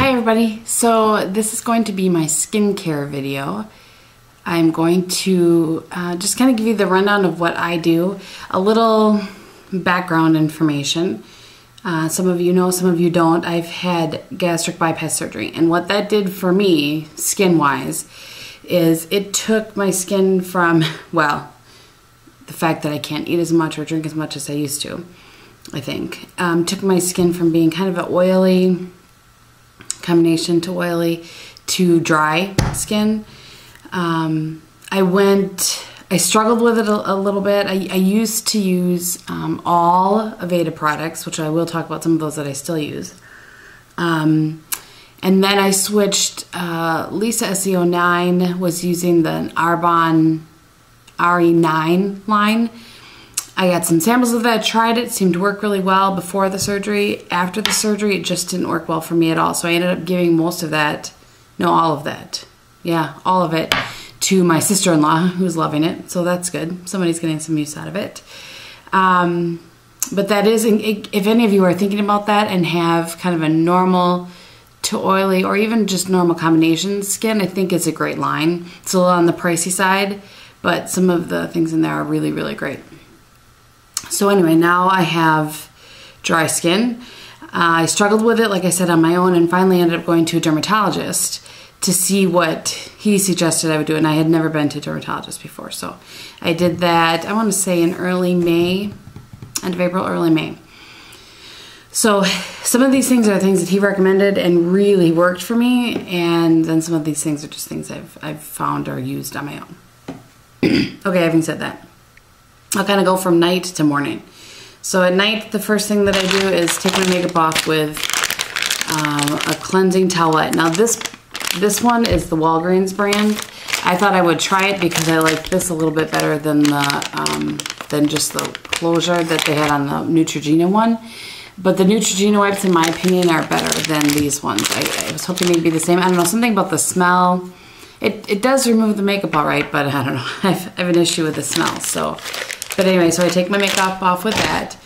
Hi everybody, so this is going to be my skincare video. I'm going to just kind of give you the rundown of what I do, a little background information. Some of you know, some of you don't. I've had gastric bypass surgery, and what that did for me, skin-wise, is it took my skin from, well, the fact that I can't eat as much or drink as much as I used to, I think, took my skin from being kind of an oily combination to oily to dry skin. I struggled with it a little bit. I used to use all Aveda products, which I will talk about some of those that I still use. And then I switched, Lisa SE09 was using the Arbonne RE9 line. I got some samples of that, tried it, seemed to work really well before the surgery. After the surgery, it just didn't work well for me at all. So I ended up giving most of that, no, all of that. Yeah, all of it to my sister-in-law, who's loving it. So that's good. Somebody's getting some use out of it. But that is, if any of you are thinking about that and have kind of a normal to oily or even just normal combination skin, I think it's a great line. It's a little on the pricey side, but some of the things in there are really, really great. So anyway, now I have dry skin. I struggled with it, like I said, on my own, and finally ended up going to a dermatologist to see what he suggested I would do. And I had never been to a dermatologist before. So I did that, I want to say in early May, end of April, early May. So some of these things are things that he recommended and really worked for me. And then some of these things are just things I've found or used on my own. Okay, having said that, I'll kind of go from night to morning. So at night, the first thing that I do is take my makeup off with a cleansing towelette. Now this one is the Walgreens brand. I thought I would try it because I like this a little bit better than just the closure that they had on the Neutrogena one. But the Neutrogena wipes, in my opinion, are better than these ones. I was hoping they'd be the same. I don't know, something about the smell. It does remove the makeup all right, but I don't know. I have an issue with the smell. So, but anyway, so I take my makeup off with that.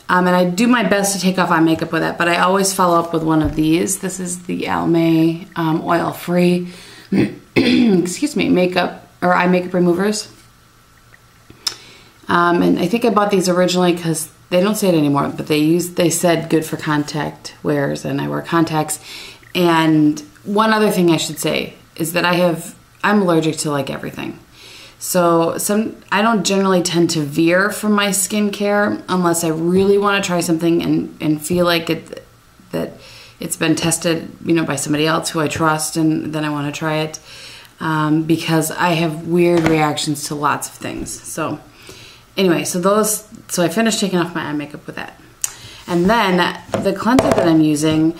And I do my best to take off eye makeup with that, but I always follow up with one of these. This is the Almay oil-free, excuse me, makeup or eye makeup removers. And I think I bought these originally because they don't say it anymore, but they said good for contact wears, and I wear contacts. And one other thing I should say is that I'm allergic to like everything. So I don't generally tend to veer from my skincare unless I really want to try something and feel like that it's been tested, you know, by somebody else who I trust, and then I want to try it because I have weird reactions to lots of things. So anyway, so I finished taking off my eye makeup with that. And then the cleanser that I'm using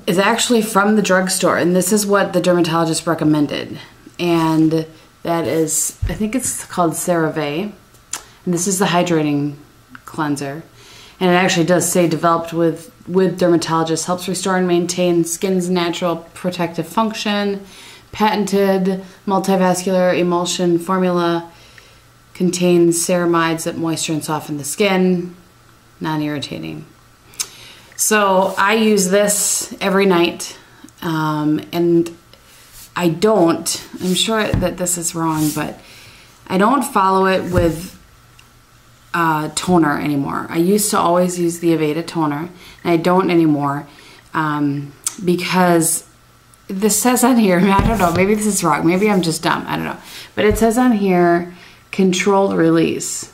is actually from the drugstore, and this is what the dermatologist recommended. And that is, I think it's called CeraVe, and this is the hydrating cleanser. And it actually does say developed with dermatologists, helps restore and maintain skin's natural protective function, patented multivascular emulsion formula, contains ceramides that moisture and soften the skin, non-irritating. So I use this every night, and I'm sure that this is wrong, but I don't follow it with toner anymore. I used to always use the Aveda toner, and I don't anymore because this says on here, I don't know, maybe this is wrong, maybe I'm just dumb, I don't know. But it says on here, controlled release,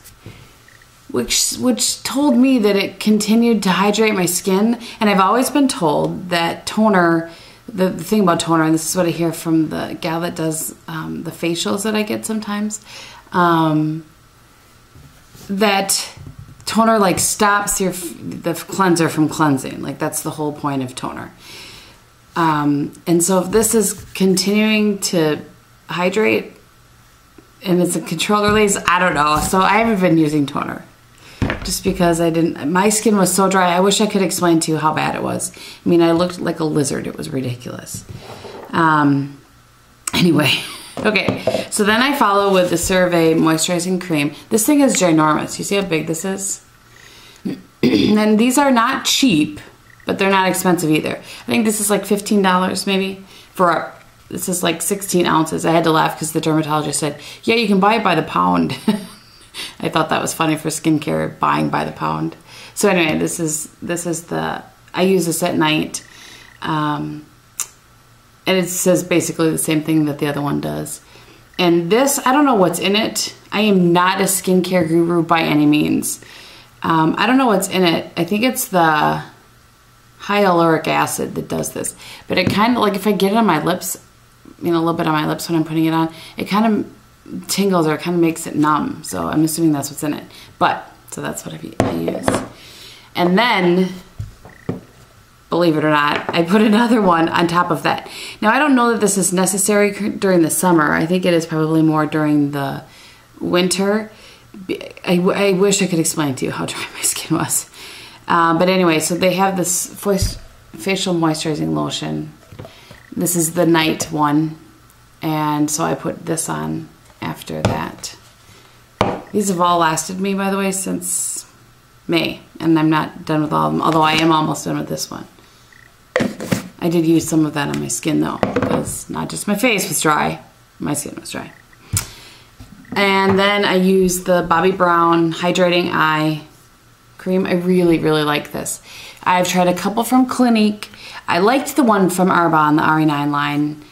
which told me that it continued to hydrate my skin. And I've always been told that toner, the thing about toner, and this is what I hear from the gal that does the facials that I get sometimes, that toner like stops the cleanser from cleansing. Like that's the whole point of toner. And so if this is continuing to hydrate and it's a controlled release, I don't know. So I haven't been using toner just because my skin was so dry. I wish I could explain to you how bad it was. I mean, I looked like a lizard. It was ridiculous. Anyway, okay. So then I follow with the CeraVe Moisturizing Cream. This thing is ginormous. You see how big this is? And these are not cheap. but they're not expensive either. I think this is like $15 maybe for this is like 16 ounces. I had to laugh because the dermatologist said, yeah, you can buy it by the pound. I thought that was funny for skincare, buying by the pound. So anyway, this is the, I use this at night. And it says basically the same thing that the other one does. And this, I don't know what's in it. I am not a skincare guru by any means. I don't know what's in it. I think it's the hyaluronic acid that does this. But it kind of, like if I get it on my lips, you know, a little bit on my lips when I'm putting it on, it kind of tingles or it kind of makes it numb. So I'm assuming that's what's in it. But, so that's what I use. And then, believe it or not, I put another one on top of that. Now, I don't know that this is necessary during the summer. I think it is probably more during the winter. I wish I could explain to you how dry my skin was. But anyway, so they have this facial moisturizing lotion. This is the night one. And so I put this on after that. These have all lasted me, by the way, since May. And I'm not done with all of them, although I am almost done with this one. I did use some of that on my skin though, because not just my face was dry, my skin was dry. And then I used the Bobbi Brown Hydrating Eye Cream. I really, really like this. I've tried a couple from Clinique. I liked the one from Arbonne, the RE9 line.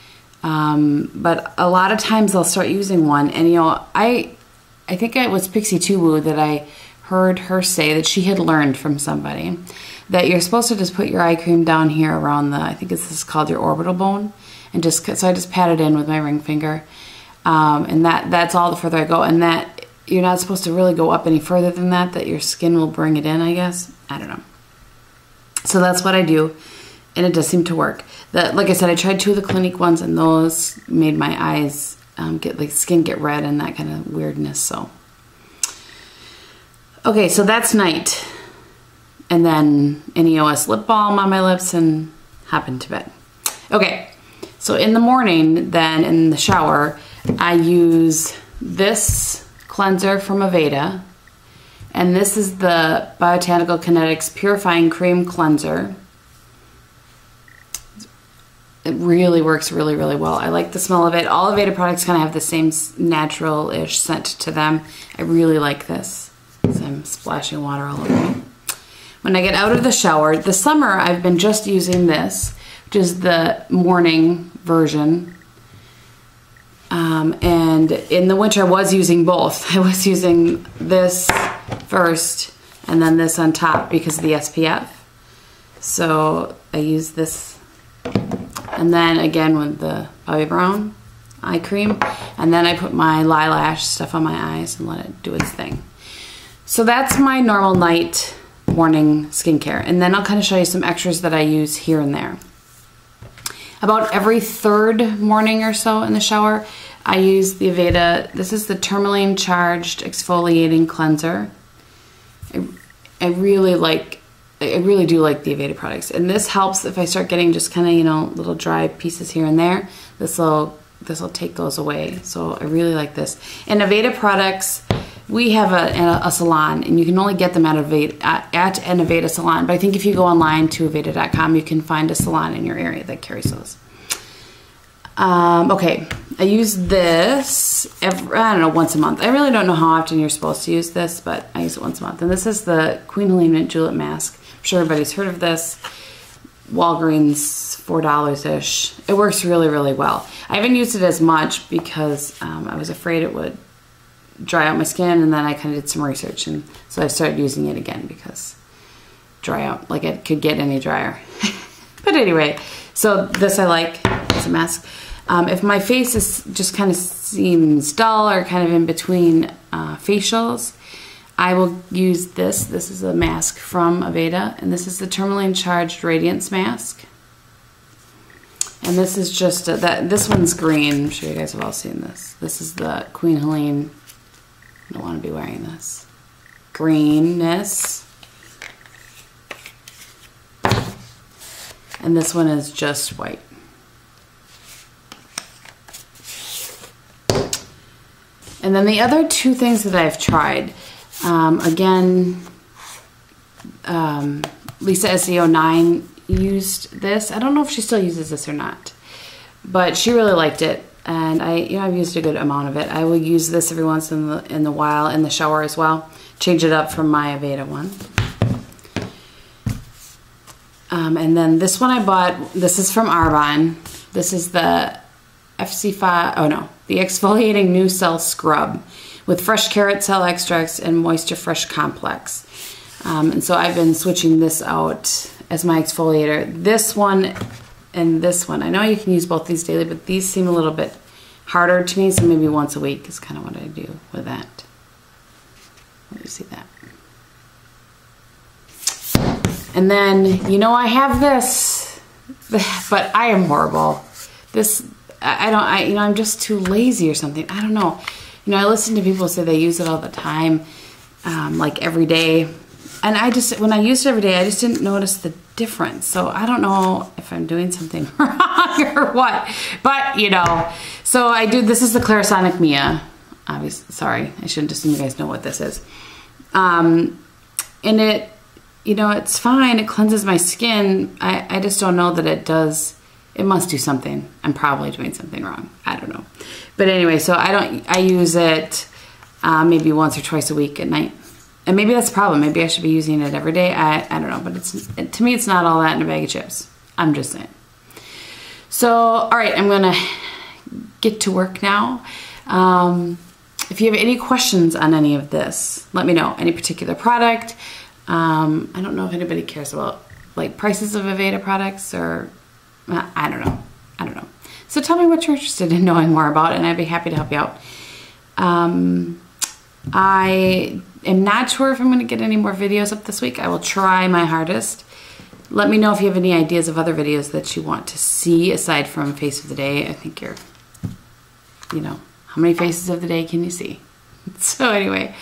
But a lot of times I'll start using one, and you know, I think it was Pixie Tubu that I heard her say that she had learned from somebody that you're supposed to just put your eye cream down here around the, I think this is called your orbital bone, and just, so I just pat it in with my ring finger, and that's all the further I go, and that you're not supposed to really go up any further than that, that your skin will bring it in, I guess. I don't know. So that's what I do, and it does seem to work. Like I said, I tried 2 of the Clinique ones, and those made my eyes skin get red and that kind of weirdness. So okay, so that's night, and then an EOS lip balm on my lips and hop into bed. Okay, so in the morning, then in the shower, I use this cleanser from Aveda, and this is the Botanical Kinetics Purifying Cream Cleanser. It really works really, really well. I like the smell of it. All Aveda products kind of have the same natural-ish scent to them. I really like this. So I'm splashing water all over me. When I get out of the shower, this summer I've been just using this, which is the morning version. And in the winter I was using both. I was using this first and then this on top because of the SPF. So I use this, and then again with the Bobbi Brown eye cream, and then I put my Lilash stuff on my eyes and let it do its thing. So that's my normal night morning skincare, and then I'll kind of show you some extras that I use here and there. About every third morning or so in the shower, I use the Aveda. This is the Tourmaline Charged Exfoliating Cleanser. I really do like the Aveda products, and this helps if I start getting just kind of, you know, little dry pieces here and there. This will take those away. So I really like this. And Aveda products, we have a salon, and you can only get them at an Aveda salon. But I think if you go online to Aveda.com, you can find a salon in your area that carries those. Okay, I use this I don't know, once a month. I really don't know how often you're supposed to use this, but I use it once a month. And this is the Queen Helene Mint Julep Mask. I'm sure everybody's heard of this. Walgreens, $4-ish. It works really, really well. I haven't used it as much because I was afraid it would dry out my skin, and then I kind of did some research, and so I started using it again because dry out, like it could get any drier. But anyway, so this I like as a mask. If my face is just kind of seems dull or kind of in between facials, I will use this. This is a mask from Aveda, and this is the Tourmaline Charged Radiance Mask. And this is just this one's green. I'm sure you guys have all seen this. This is the Queen Helene. I don't want to be wearing this. Greenness. And this one is just white. And then the other 2 things that I've tried, again, Lisa SE09 used this. I don't know if she still uses this or not, but she really liked it, and I've used a good amount of it. I will use this every once in the while in the shower as well. Change it up from my Aveda one. And then this one I bought. This is from Arbonne. This is the FC5. Oh no, the Exfoliating New Cell Scrub with fresh carrot cell extracts and moisture fresh complex. And so I've been switching this out as my exfoliator. This one and this one. I know you can use both these daily, but these seem a little bit harder to me, so maybe once a week is kind of what I do with that. Let me see that. And then, you know, I have this, but I am horrible. This, I'm just too lazy or something. I don't know. You know, I listen to people say they use it all the time, like every day. And when I used it every day, I just didn't notice the difference. So I don't know if I'm doing something wrong or what. But, you know, so I do, this is the Clarisonic Mia. Obviously, sorry, I shouldn't assume you guys know what this is. And it, you know, it's fine. It cleanses my skin. I just don't know that it does. It must do something. I'm probably doing something wrong. I don't know. But anyway, so I use it maybe once or twice a week at night. And maybe that's the problem. Maybe I should be using it every day. I don't know. But to me, it's not all that in a bag of chips. I'm just saying. So, all right. I'm going to get to work now. If you have any questions on any of this, let me know. Any particular product. I don't know if anybody cares about like prices of Aveda products, or I don't know. I don't know. So tell me what you're interested in knowing more about, and I'd be happy to help you out. I am not sure if I'm going to get any more videos up this week. I will try my hardest. Let me know if you have any ideas of other videos that you want to see aside from Face of the Day. I think you're, you know, how many faces of the day can you see? So anyway,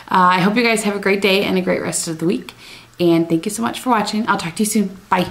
I hope you guys have a great day and a great rest of the week. And thank you so much for watching. I'll talk to you soon. Bye.